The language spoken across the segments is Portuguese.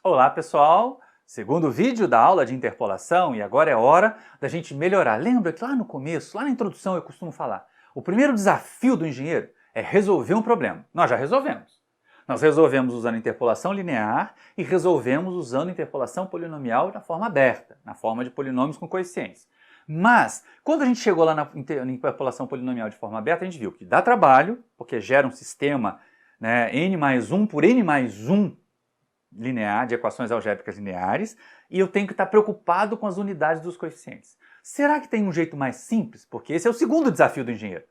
Olá pessoal, segundo vídeo da aula de interpolação e agora é hora da gente melhorar. Lembra que lá no começo, lá na introdução eu costumo falar, o primeiro desafio do engenheiro é resolver um problema. Nós já resolvemos. Nós resolvemos usando interpolação linear e resolvemos usando interpolação polinomial na forma aberta, na forma de polinômios com coeficientes. Mas, quando a gente chegou lá na interpolação polinomial de forma aberta, a gente viu que dá trabalho, porque gera um sistema n mais 1 por n mais 1 linear, de equações algébricas lineares, e eu tenho que estar preocupado com as unidades dos coeficientes. Será que tem um jeito mais simples? Porque esse é o segundo desafio do engenheiro.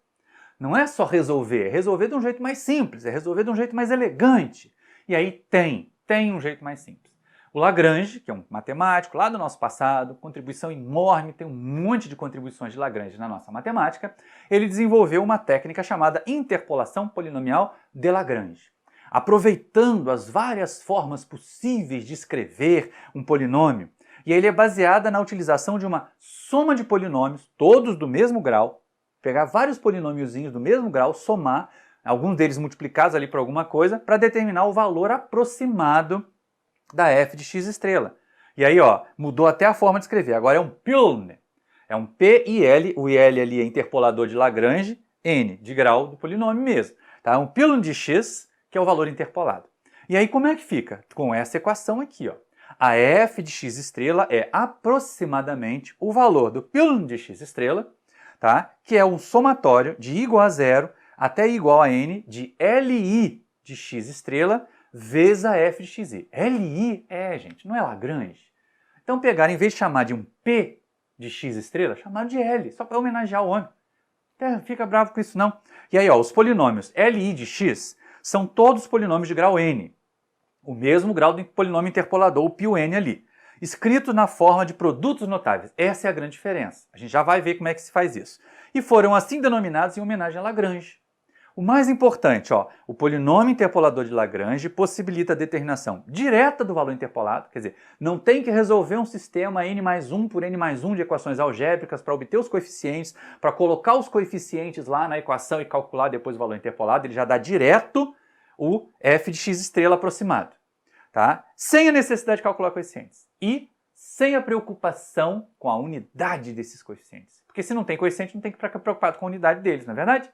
Não é só resolver, é resolver de um jeito mais simples, é resolver de um jeito mais elegante. E aí tem um jeito mais simples. O Lagrange, que é um matemático lá do nosso passado, contribuição enorme, tem um monte de contribuições de Lagrange na nossa matemática, ele desenvolveu uma técnica chamada interpolação polinomial de Lagrange. Aproveitando as várias formas possíveis de escrever um polinômio, e ele é baseada na utilização de uma soma de polinômios, todos do mesmo grau, pegar vários polinômiozinhos do mesmo grau, somar, alguns deles multiplicados ali por alguma coisa, para determinar o valor aproximado da f de x estrela. E aí, ó, mudou até a forma de escrever, agora é um Pln, é um P e L, o IL ali é interpolador de Lagrange, n, de grau do polinômio mesmo, tá? Um Pln de x, que é o valor interpolado. E aí como é que fica? Com essa equação aqui, ó. A f de x estrela é aproximadamente o valor do Pln de x estrela, tá? Que é o somatório de igual a zero até igual a n de Li de x estrela vezes a f de xi. Li gente, não é Lagrange. Então pegar, em vez de chamar de um P de x estrela, chamar de L, só para homenagear o homem. Não fica bravo com isso não. E aí, ó, os polinômios Li de x são todos polinômios de grau n, o mesmo grau do polinômio interpolador, o πn ali, escrito na forma de produtos notáveis. Essa é a grande diferença. A gente já vai ver como é que se faz isso. E foram assim denominados em homenagem a Lagrange. O mais importante, ó, o polinômio interpolador de Lagrange possibilita a determinação direta do valor interpolado, quer dizer, não tem que resolver um sistema n mais 1 por n mais 1 de equações algébricas para obter os coeficientes, para colocar os coeficientes lá na equação e calcular depois o valor interpolado, ele já dá direto o f de x estrela aproximado, tá? Sem a necessidade de calcular coeficientes e sem a preocupação com a unidade desses coeficientes. Porque se não tem coeficiente, não tem que ficar preocupado com a unidade deles, não é verdade?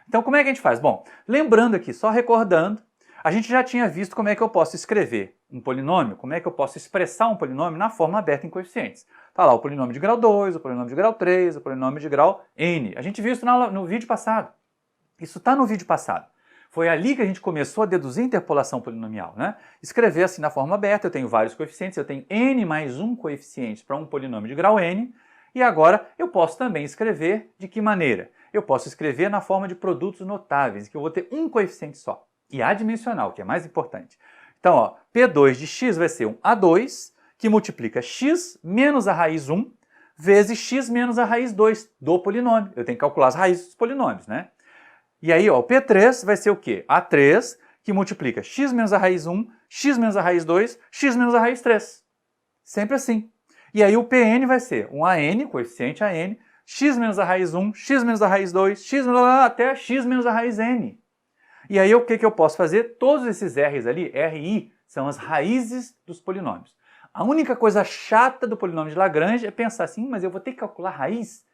Então, como é que a gente faz? Bom, lembrando aqui, só recordando, a gente já tinha visto como é que eu posso escrever um polinômio, como é que eu posso expressar um polinômio na forma aberta em coeficientes. Está lá o polinômio de grau 2, o polinômio de grau 3, o polinômio de grau n. A gente viu isso no vídeo passado. Isso está no vídeo passado. Foi ali que a gente começou a deduzir interpolação polinomial, né? Escrever assim na forma aberta, eu tenho vários coeficientes, eu tenho n mais um coeficiente para um polinômio de grau n, e agora eu posso também escrever de que maneira? Eu posso escrever na forma de produtos notáveis, que eu vou ter um coeficiente só, e adimensional, que é mais importante. Então, ó, P2 de x vai ser um A2, que multiplica x menos a raiz 1, vezes x menos a raiz 2 do polinômio. Eu tenho que calcular as raízes dos polinômios, né? E aí, ó, o P3 vai ser o quê? A3, que multiplica x menos a raiz 1, x menos a raiz 2, x menos a raiz 3. Sempre assim. E aí o Pn vai ser um AN, coeficiente AN, x menos a raiz 1, x menos a raiz 2, x menos até x menos a raiz n. E aí o que eu posso fazer? Todos esses r's ali, Ri, são as raízes dos polinômios. A única coisa chata do polinômio de Lagrange é pensar assim, mas eu vou ter que calcular raiz?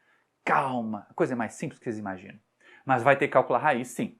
Calma, a coisa é mais simples do que vocês imaginam. Mas vai ter que calcular raiz, sim.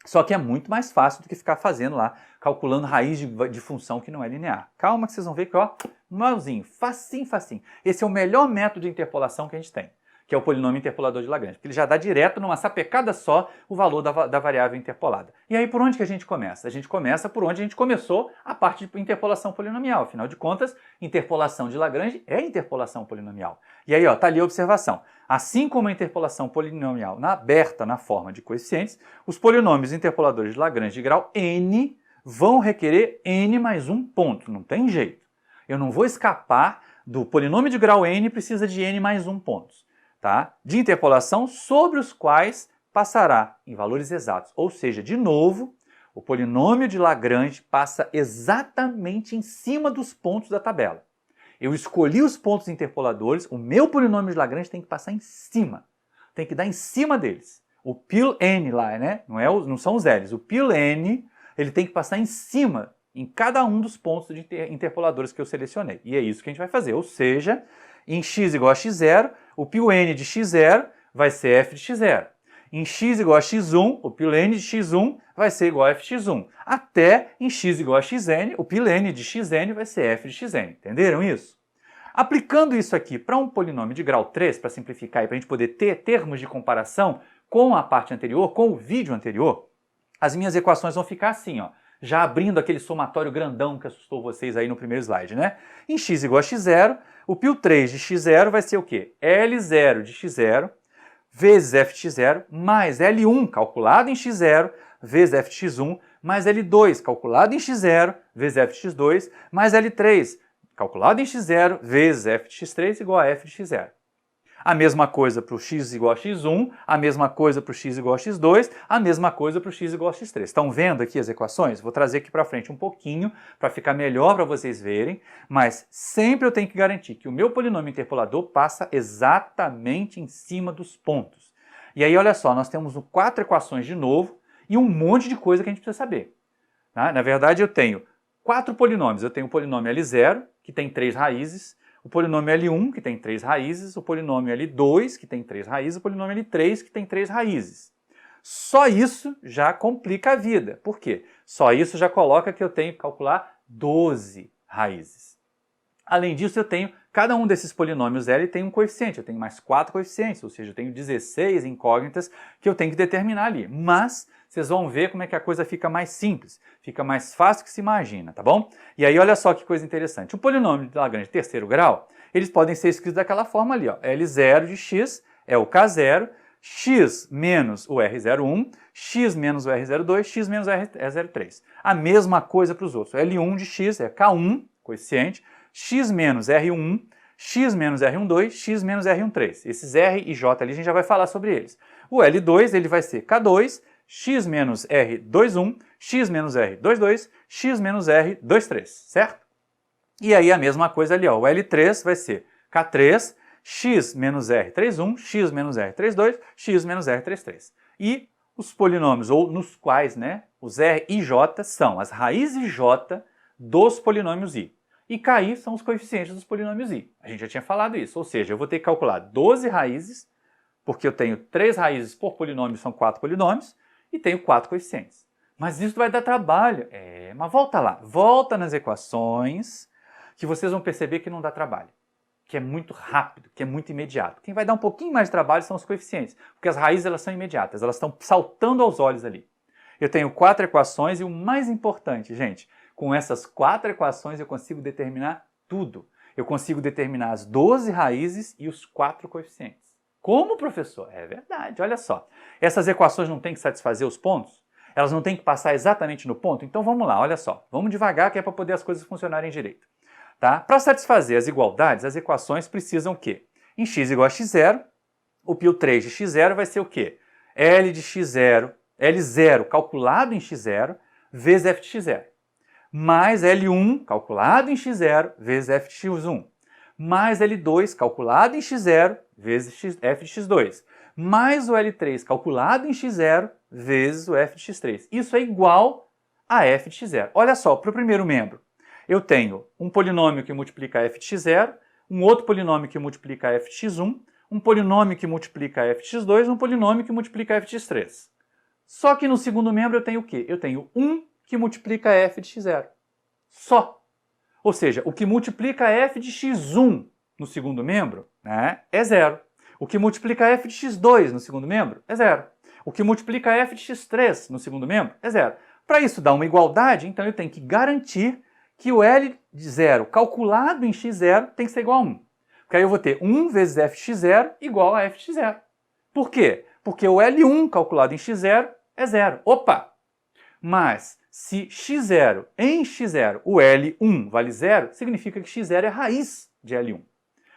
Só que é muito mais fácil do que ficar fazendo lá, calculando raiz de função que não é linear. Calma que vocês vão ver que, ó, malzinho, facinho, facinho. Esse é o melhor método de interpolação que a gente tem, que é o polinômio interpolador de Lagrange, porque ele já dá direto, numa sapecada só, o valor da variável interpolada. E aí por onde que a gente começa? A gente começa por onde a gente começou a parte de interpolação polinomial. Afinal de contas, interpolação de Lagrange é interpolação polinomial. E aí, ó, tá ali a observação. Assim como a interpolação polinomial aberta na forma de coeficientes, os polinômios interpoladores de Lagrange de grau n vão requerer n mais um ponto. Não tem jeito. Eu não vou escapar do polinômio de grau n precisa de n mais um pontos. Tá? De interpolação sobre os quais passará em valores exatos. Ou seja, de novo, o polinômio de Lagrange passa exatamente em cima dos pontos da tabela. Eu escolhi os pontos interpoladores, o meu polinômio de Lagrange tem que passar em cima. Tem que dar em cima deles. O Pln lá, né? Não são os L's. O Pln, ele tem que passar em cima em cada um dos pontos de interpoladores que eu selecionei. E é isso que a gente vai fazer. Ou seja, em x igual a x0, o π n de x0 vai ser f de x0. Em x igual a x1, o π n de x1 vai ser igual a f de x1. Até em x igual a xn, o π n de xn vai ser f de xn. Entenderam isso? Aplicando isso aqui para um polinômio de grau 3, para simplificar e para a gente poder ter termos de comparação com a parte anterior, com o vídeo anterior, as minhas equações vão ficar assim, ó, já abrindo aquele somatório grandão que assustou vocês aí no primeiro slide, né? Em x igual a x0, o π3 de x0 vai ser o quê? L0 de x0 vezes f de x0 mais L1 calculado em x0 vezes f de x1 mais L2 calculado em x0 vezes f de x2 mais L3 calculado em x0 vezes f de x3 igual a f de x0. A mesma coisa para o x igual a x1, a mesma coisa para o x igual a x2, a mesma coisa para o x igual a x3. Estão vendo aqui as equações? Vou trazer aqui para frente um pouquinho para ficar melhor para vocês verem, mas sempre eu tenho que garantir que o meu polinômio interpolador passa exatamente em cima dos pontos. E aí, olha só, nós temos 4 equações de novo e um monte de coisa que a gente precisa saber. Tá? Na verdade, eu tenho 4 polinômios. Eu tenho o polinômio L0, que tem 3 raízes, o polinômio L1, que tem 3 raízes, o polinômio L2, que tem 3 raízes, o polinômio L3, que tem 3 raízes. Só isso já complica a vida. Por quê? Só isso já coloca que eu tenho que calcular 12 raízes. Além disso, eu tenho, cada um desses polinômios L tem um coeficiente, eu tenho mais 4 coeficientes, ou seja, eu tenho 16 incógnitas que eu tenho que determinar ali. Mas vocês vão ver como é que a coisa fica mais simples, fica mais fácil que se imagina, tá bom? E aí olha só que coisa interessante, o polinômio de Lagrange de terceiro grau, eles podem ser escritos daquela forma ali, ó, L0 de x é o K0, x menos o R01, x menos o R02, x menos o R03. A mesma coisa para os outros, L1 de x é K1, coeficiente, x menos R1, x menos R12, x menos R13. Esses R e J ali a gente já vai falar sobre eles. O L2 ele vai ser K2, x menos R21, x menos R22, x menos R23, certo? E aí a mesma coisa ali, ó, o L3 vai ser K3, x menos R31, x menos R32, x menos R33. E os polinômios, ou nos quais, né, os R e J são as raízes J dos polinômios I. E KI são os coeficientes dos polinômios I. A gente já tinha falado isso, ou seja, eu vou ter que calcular 12 raízes, porque eu tenho 3 raízes por polinômio, são 4 polinômios, e tenho 4 coeficientes. Mas isso vai dar trabalho. Mas volta lá, volta nas equações, que vocês vão perceber que não dá trabalho. Que é muito rápido, que é muito imediato. Quem vai dar um pouquinho mais de trabalho são os coeficientes, porque as raízes elas são imediatas, elas estão saltando aos olhos ali. Eu tenho 4 equações e o mais importante, gente, com essas 4 equações eu consigo determinar tudo. Eu consigo determinar as 12 raízes e os 4 coeficientes. Como, professor? É verdade, olha só. Essas equações não têm que satisfazer os pontos? Elas não têm que passar exatamente no ponto? Então vamos lá, olha só. Vamos devagar que é para poder as coisas funcionarem direito. Tá? Para satisfazer as igualdades, as equações precisam o quê? Em x igual a x0, o π3 de x0 vai ser o quê? L de x0, L0 calculado em x0 vezes f de x0. Mais L1 calculado em x0 vezes f de x1. Mais L2 calculado em x0 vezes f de x2. Mais o L3 calculado em x0 vezes o f de x3. Isso é igual a f de x0. Olha só, para o primeiro membro, eu tenho um polinômio que multiplica f de x0, um outro polinômio que multiplica f de x1, um polinômio que multiplica f de x2, um polinômio que multiplica f de x3. Só que no segundo membro eu tenho o quê? Eu tenho 1 que multiplica f de x0. Só. Ou seja, o que multiplica f de x1 no segundo membro, né, é 0. O que multiplica f de x2 no segundo membro é 0. O que multiplica f de x3 no segundo membro é 0. Para isso dar uma igualdade, então eu tenho que garantir que o L de 0 calculado em x0 tem que ser igual a 1. Porque aí eu vou ter 1 vezes f de x0 igual a f de x0. Por quê? Porque o L1 calculado em x0 é 0. Opa! Mas se x0 em x0 o L1 vale 0, significa que x0 é raiz de L1.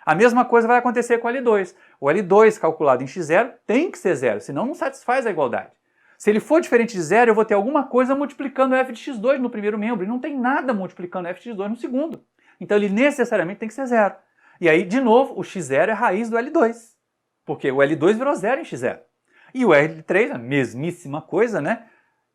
A mesma coisa vai acontecer com o L2. O L2 calculado em x0 tem que ser 0, senão não satisfaz a igualdade. Se ele for diferente de 0, eu vou ter alguma coisa multiplicando f de x2 no primeiro membro, e não tem nada multiplicando f de x2 no segundo. Então ele necessariamente tem que ser 0. E aí, de novo, o x0 é raiz do L2, porque o L2 virou 0 em x0. E o L3, a mesmíssima coisa, né?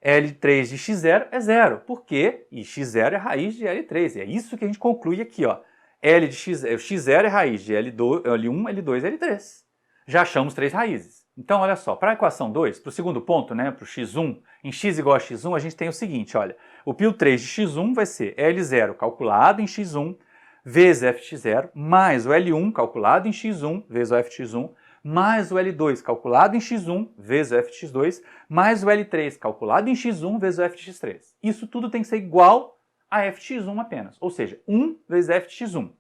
L3 de x0 é 0. Por quê? E x0 é raiz de L3. E é isso que a gente conclui aqui, ó. L de x0 é raiz de L1, L2 e L3. Já achamos 3 raízes. Então, olha só, para a equação 2, para o segundo ponto, né, para o x1, em x igual a x1, a gente tem o seguinte, olha. O π 3 de x1 vai ser L0 calculado em x1 vezes f de x0, mais o L1 calculado em x1 vezes o f de x1, mais o L2 calculado em x1 vezes o f de x2, mais o L3 calculado em x1 vezes o f de x3. Isso tudo tem que ser igual a f de x1 apenas, ou seja, 1 vezes f de x1.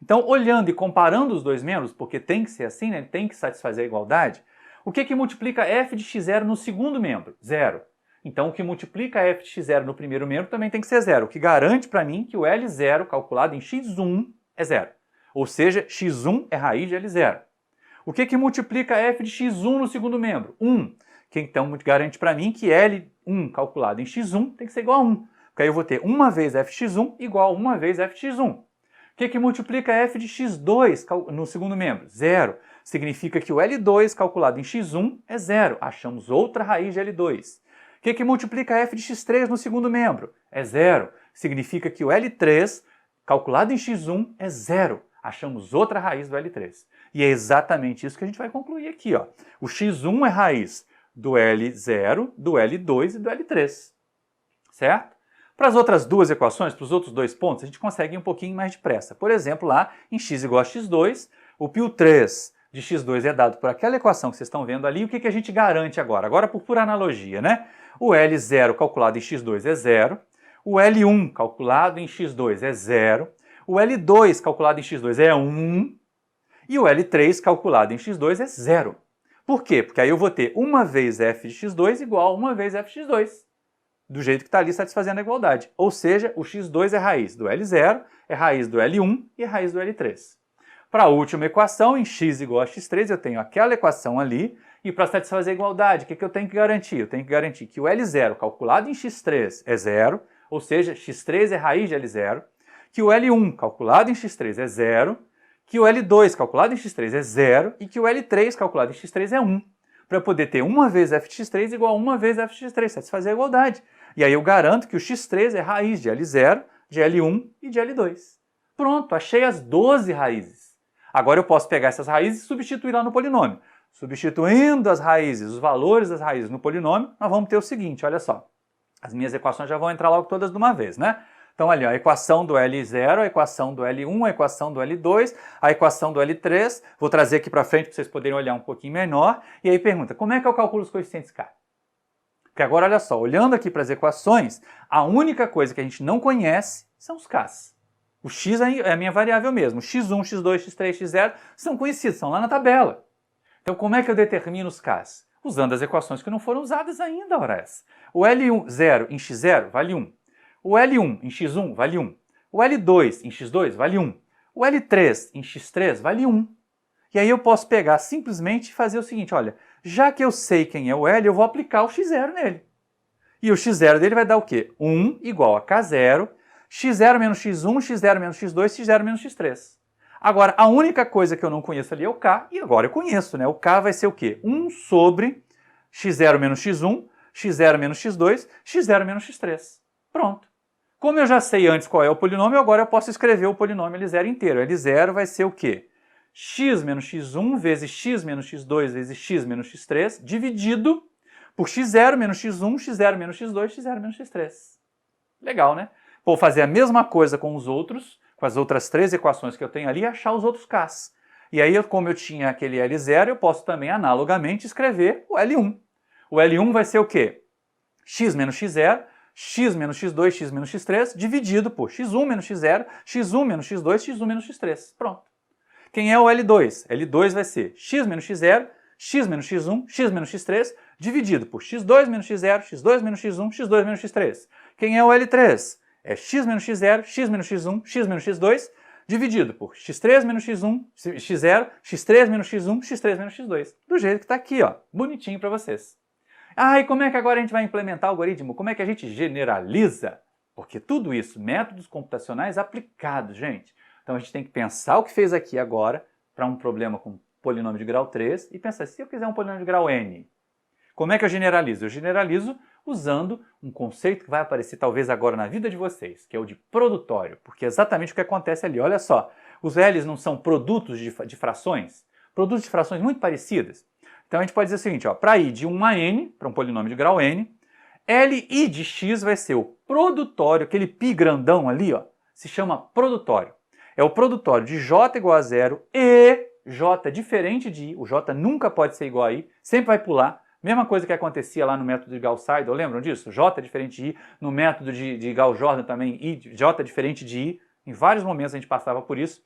Então, olhando e comparando os dois membros, porque tem que ser assim, né, tem que satisfazer a igualdade, o que multiplica f de x0 no segundo membro? 0. Então, o que multiplica f de x0 no primeiro membro também tem que ser 0, o que garante para mim que o L0 calculado em x1 é 0. Ou seja, x1 é raiz de L0. O que multiplica f de x1 no segundo membro? 1. Que então garante para mim que L1 calculado em x1 tem que ser igual a 1. Porque aí eu vou ter 1 vezes f de x1 igual a 1 vezes f de x1. O que multiplica f de x2 no segundo membro? 0. Significa que o L2 calculado em x1 é 0. Achamos outra raiz de L2. O que multiplica f de x3 no segundo membro? É 0. Significa que o L3 calculado em x1 é 0. Achamos outra raiz do L3. E é exatamente isso que a gente vai concluir aqui, ó. O x1 é raiz do L0, do L2 e do L3. Certo? Para as outras duas equações, para os outros dois pontos, a gente consegue ir um pouquinho mais depressa. Por exemplo, lá em x igual a x2, o π 3 de x2 é dado por aquela equação que vocês estão vendo ali. O que a gente garante agora? Agora por pura analogia, né? O L0 calculado em x2 é 0, o L1 calculado em x2 é 0, o L2 calculado em x2 é 1 e o L3 calculado em x2 é 0. Por quê? Porque aí eu vou ter 1 vezes f de x2 igual a 1 vezes f de x2. Do jeito que está ali satisfazendo a igualdade. Ou seja, o x2 é raiz do L0, é raiz do L1 e é raiz do L3. Para a última equação, em x igual a x3, eu tenho aquela equação ali, e para satisfazer a igualdade, o que eu tenho que garantir? Eu tenho que garantir que o L0 calculado em x3 é 0, ou seja, x3 é raiz de L0, que o L1 calculado em x3 é 0, que o L2 calculado em x3 é 0 e que o L3 calculado em x3 é 1. Para eu poder ter 1 vezes f de x3 igual a 1 vezes f de x3, satisfazer a igualdade. E aí eu garanto que o x3 é raiz de L0, de L1 e de L2. Pronto, achei as 12 raízes. Agora eu posso pegar essas raízes e substituir lá no polinômio. Substituindo as raízes, os valores das raízes no polinômio, nós vamos ter o seguinte, olha só. As minhas equações já vão entrar logo todas de uma vez, né? Então ali, a equação do L0, a equação do L1, a equação do L2, a equação do L3. Vou trazer aqui para frente para vocês poderem olhar um pouquinho menor. E aí pergunta, como é que eu calculo os coeficientes K? Porque agora, olha só, olhando aqui para as equações, a única coisa que a gente não conhece são os Ks. O x é a minha variável mesmo. x1, x2, x3, x0 são conhecidos, são lá na tabela. Então, como é que eu determino os Ks? Usando as equações que não foram usadas ainda, ora essa. O L0 em x0 vale 1. O L1 em x1 vale 1. O L2 em x2 vale 1. O L3 em x3 vale 1. E aí eu posso pegar simplesmente e fazer o seguinte, olha, já que eu sei quem é o L, eu vou aplicar o x0 nele. E o x0 dele vai dar o quê? 1 igual a K0, x0 menos x1, x0 menos x2, x0 menos x3. Agora, a única coisa que eu não conheço ali é o K, e agora eu conheço, né? O K vai ser o quê? 1 sobre x0 menos x1, x0 menos x2, x0 menos x3. Pronto. Como eu já sei antes qual é o polinômio, agora eu posso escrever o polinômio L0 inteiro. L0 vai ser o quê? X menos x1 vezes x menos x2 vezes x menos x3, dividido por x0 menos x1, x0 menos x2, x0 menos x3. Legal, né? Vou fazer a mesma coisa com os outros, com as outras 3 equações que eu tenho ali, e achar os outros Ks. E aí, como eu tinha aquele L0, eu posso também, analogamente, escrever o L1. O L1 vai ser o quê? X menos x0, x menos x2, x menos x3, dividido por x1 menos x0, x1 menos x2, x1 menos x3. Pronto. Quem é o L2? L2 vai ser x menos x0, x menos x1, x menos x3, dividido por x2 menos x0, x2 menos x1, x2 menos x3. Quem é o L3? É x menos x0, x menos x1, x menos x2, dividido por x3 menos x1, x0, x3 menos x1, x3 menos x2. Do jeito que está aqui, ó, bonitinho para vocês. Ah, e como é que agora a gente vai implementar o algoritmo? Como é que a gente generaliza? Porque tudo isso, métodos computacionais aplicados, gente. Então a gente tem que pensar o que fez aqui agora para um problema com polinômio de grau 3 e pensar, se eu quiser um polinômio de grau n, como é que eu generalizo? Eu generalizo usando um conceito que vai aparecer talvez agora na vida de vocês, que é o de produtório, porque é exatamente o que acontece ali. Olha só, os L's não são produtos de frações? Produtos de frações muito parecidas. Então a gente pode dizer o seguinte, para ir de 1 a n, para um polinômio de grau n, Li de x vai ser o produtório, aquele π grandão ali, se chama produtório. É o produtório de j igual a 0 e j diferente de i. O j nunca pode ser igual a i, sempre vai pular. Mesma coisa que acontecia lá no método de Gauss-Seidel, lembram disso? J diferente de i. No método de Gauss-Jordan também, j diferente de i. Em vários momentos a gente passava por isso.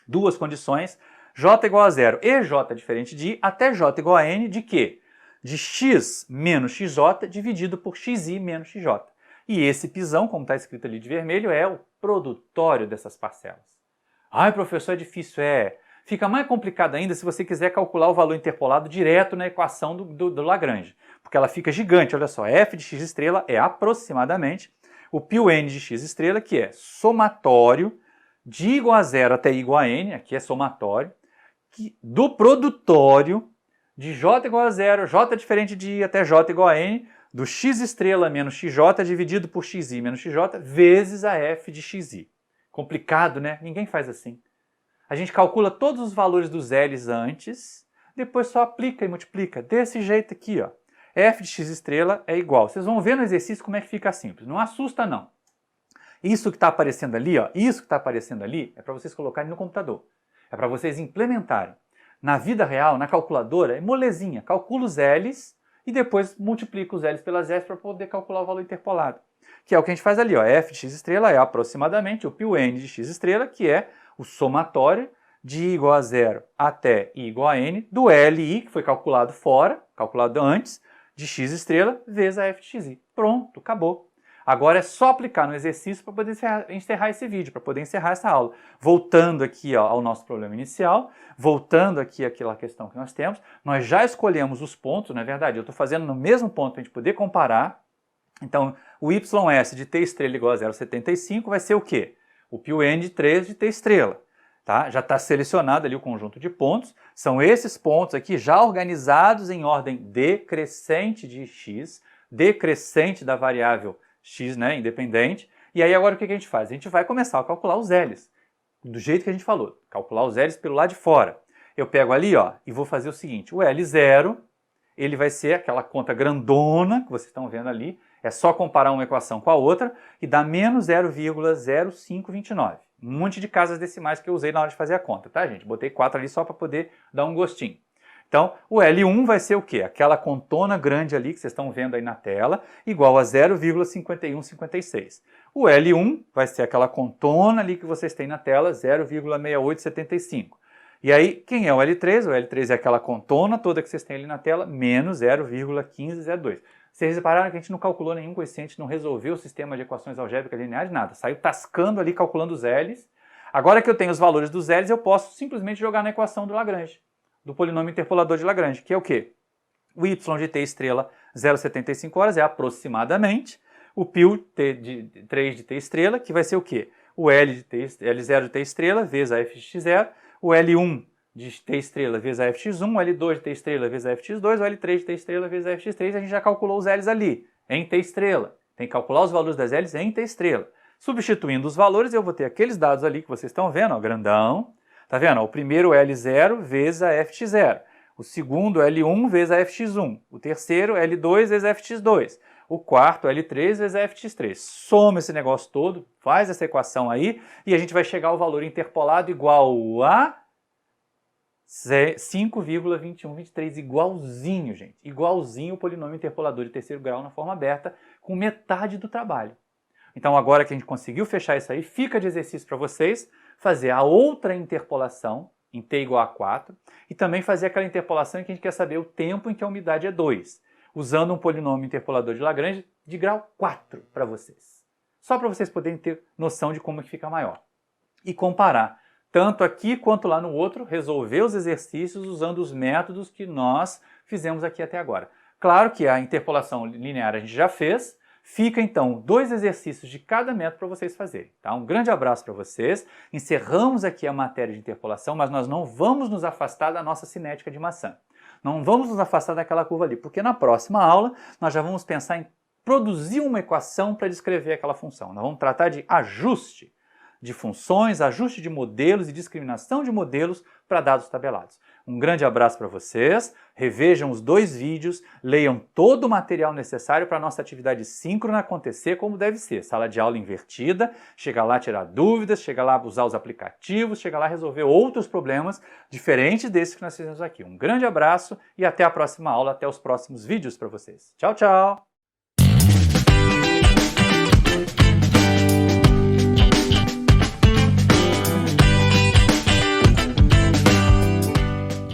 Duas condições, j igual a 0 e j diferente de i, até j igual a n de quê? De x menos xj dividido por xi menos xj. E esse pisão, como está escrito ali de vermelho, é o produtório dessas parcelas. Ai, professor, é difícil. Fica mais complicado ainda se você quiser calcular o valor interpolado direto na equação do Lagrange, porque ela fica gigante. Olha só, f de x estrela é aproximadamente o πn de x estrela, que é somatório de igual a 0 até i igual a n, aqui é somatório, do produtório de j igual a 0, j diferente de i até j igual a n, do x estrela menos xj dividido por xi menos xj, vezes a f de xi. Complicado, né? Ninguém faz assim. A gente calcula todos os valores dos L's antes, depois só aplica e multiplica. Desse jeito aqui, f de x estrela é igual. Vocês vão ver no exercício como é que fica simples. Não assusta, não. Isso que está aparecendo ali, isso que está aparecendo ali, é para vocês colocarem no computador. É para vocês implementarem. Na vida real, na calculadora, é molezinha. Calcula os L's e depois multiplica os L's pelas F's para poder calcular o valor interpolado. Que é o que a gente faz ali, f de x estrela é aproximadamente o πn de x estrela, que é o somatório de i igual a 0 até i igual a n do Li, que foi calculado fora, calculado antes, de x estrela, vezes a f de xi. Pronto, acabou. Agora é só aplicar no exercício para poder encerrar esse vídeo, para poder encerrar essa aula. Voltando aqui ao nosso problema inicial, voltando aqui àquela questão que nós temos, nós já escolhemos os pontos, não é verdade? Eu estou fazendo no mesmo ponto para a gente poder comparar. Então, o ys de t estrela igual a 0,75 vai ser o quê? O πn de 3 de t estrela. Tá? Já está selecionado ali o conjunto de pontos. São esses pontos aqui já organizados em ordem decrescente de x, decrescente da variável x, né, independente. E aí agora o que a gente faz? A gente vai começar a calcular os L's, do jeito que a gente falou, calcular os L's pelo lado de fora. Eu pego ali, e vou fazer o seguinte, o L0, ele vai ser aquela conta grandona que vocês estão vendo ali, é só comparar uma equação com a outra e dá menos 0,0529. Um monte de casas decimais que eu usei na hora de fazer a conta, tá, gente? Botei 4 ali só para poder dar um gostinho. Então, o L1 vai ser o quê? Aquela contona grande ali que vocês estão vendo aí na tela, igual a 0,5156. O L1 vai ser aquela contona ali que vocês têm na tela, 0,6875. E aí, quem é o L3? O L3 é aquela contona toda que vocês têm ali na tela, menos 0,1502. Vocês repararam que a gente não calculou nenhum coeficiente, não resolveu o sistema de equações algébricas lineares, nada. Saiu tascando ali, calculando os L's. Agora que eu tenho os valores dos L's, eu posso simplesmente jogar na equação do Lagrange, do polinômio interpolador de Lagrange, que é o quê? O y de t estrela 0,75 horas é aproximadamente o π de 3 de t estrela, que vai ser o quê? O L0 de t estrela vezes a f de x0, o L1 de t estrela vezes a f de x1, o L2 de t estrela vezes a f de x2, o L3 de t estrela vezes a f de x3, a gente já calculou os L's ali, em t estrela. Tem que calcular os valores das L's em t estrela. Substituindo os valores, eu vou ter aqueles dados ali que vocês estão vendo, grandão. Tá vendo? O primeiro L0 vezes a f de x0. O segundo L1 vezes a f de x1. O terceiro L2 vezes a f de x2. O quarto L3 vezes a f de x3. Soma esse negócio todo, faz essa equação aí e a gente vai chegar ao valor interpolado igual a 5,2123, igualzinho, gente. Igualzinho o polinômio interpolador de terceiro grau na forma aberta, com metade do trabalho. Então agora que a gente conseguiu fechar isso aí, fica de exercício para vocês fazer a outra interpolação em t igual a 4 e também fazer aquela interpolação em que a gente quer saber o tempo em que a umidade é 2, usando um polinômio interpolador de Lagrange de grau 4 para vocês. Só para vocês poderem ter noção de como é que fica maior. E comparar, tanto aqui quanto lá no outro, resolver os exercícios usando os métodos que nós fizemos aqui até agora. Claro que a interpolação linear a gente já fez. Fica então 2 exercícios de cada método para vocês fazerem. Tá? Um grande abraço para vocês. Encerramos aqui a matéria de interpolação, mas nós não vamos nos afastar da nossa cinética de maçã. Não vamos nos afastar daquela curva ali, porque na próxima aula nós já vamos pensar em produzir uma equação para descrever aquela função. Nós vamos tratar de ajuste de funções, ajuste de modelos e discriminação de modelos para dados tabelados. Um grande abraço para vocês, revejam os 2 vídeos, leiam todo o material necessário para a nossa atividade síncrona acontecer como deve ser. Sala de aula invertida, chega lá tirar dúvidas, chega lá usar os aplicativos, chega lá resolver outros problemas diferentes desses que nós fizemos aqui. Um grande abraço e até a próxima aula, até os próximos vídeos para vocês. Tchau, tchau!